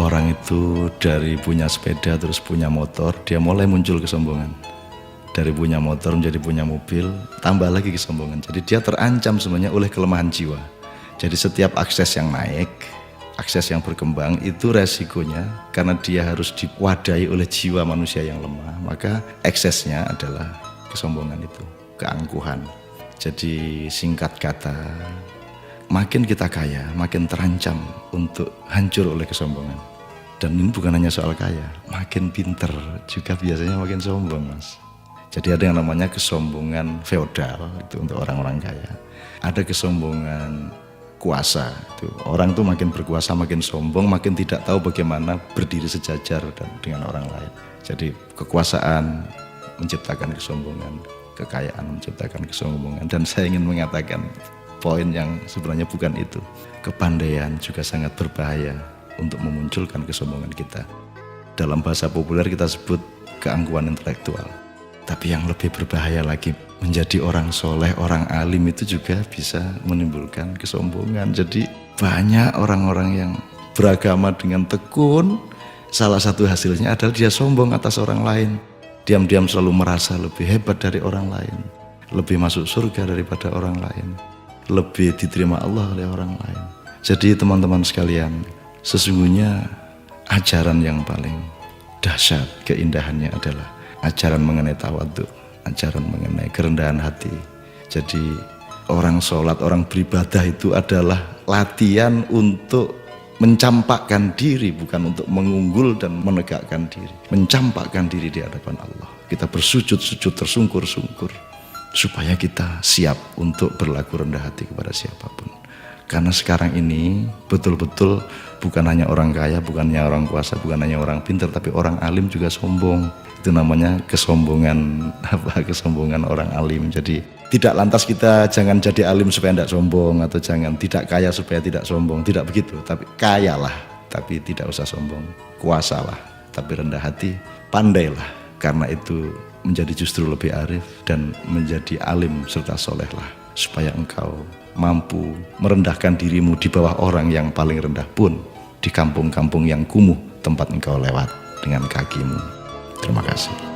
Orang itu dari punya sepeda terus punya motor, dia mulai muncul kesombongan. Dari punya motor menjadi punya mobil, tambah lagi kesombongan. Jadi dia terancam sebenarnya oleh kelemahan jiwa. Jadi setiap akses yang naik, akses yang berkembang itu resikonya karena dia harus diwadahi oleh jiwa manusia yang lemah. Maka eksesnya adalah kesombongan itu, keangkuhan. Jadi singkat kata, makin kita kaya, makin terancam untuk hancur oleh kesombongan. Dan ini bukan hanya soal kaya, makin pinter juga biasanya makin sombong, Mas. Jadi ada yang namanya kesombongan feodal, itu untuk orang-orang kaya. Ada kesombongan kuasa, itu orang tuh makin berkuasa, makin sombong, makin tidak tahu bagaimana berdiri sejajar dengan orang lain. Jadi kekuasaan menciptakan kesombongan, kekayaan menciptakan kesombongan. Dan saya ingin mengatakan poin yang sebenarnya bukan itu. Kepandaian juga sangat berbahaya untuk memunculkan kesombongan kita. Dalam bahasa populer kita sebut keangkuhan intelektual. Tapi yang lebih berbahaya lagi, menjadi orang soleh, orang alim itu juga bisa menimbulkan kesombongan. Jadi banyak orang-orang yang beragama dengan tekun, salah satu hasilnya adalah dia sombong atas orang lain. Diam-diam selalu merasa lebih hebat dari orang lain, lebih masuk surga daripada orang lain, lebih diterima Allah oleh orang lain. Jadi teman-teman sekalian, sesungguhnya ajaran yang paling dahsyat keindahannya adalah ajaran mengenai tawadhu, ajaran mengenai kerendahan hati. Jadi orang sholat, orang beribadah itu adalah latihan untuk mencampakkan diri, bukan untuk mengunggul dan menegakkan diri. Mencampakkan diri di hadapan Allah. Kita bersujud-sujud tersungkur-sungkur supaya kita siap untuk berlaku rendah hati kepada siapapun. Karena sekarang ini betul-betul bukan hanya orang kaya, bukan hanya orang kuasa, bukan hanya orang pintar, tapi orang alim juga sombong. Itu namanya kesombongan, kesombongan orang alim. Jadi tidak lantas kita jangan jadi alim supaya tidak sombong, atau jangan tidak kaya supaya tidak sombong, tidak begitu. Tapi kayalah, tapi tidak usah sombong. Kuasalah, tapi rendah hati. Pandailah, karena itu menjadi justru lebih arif dan menjadi alim serta solehlah, supaya engkau mampu merendahkan dirimu di bawah orang yang paling rendah pun di kampung-kampung yang kumuh tempat engkau lewat dengan kakimu. Terima kasih.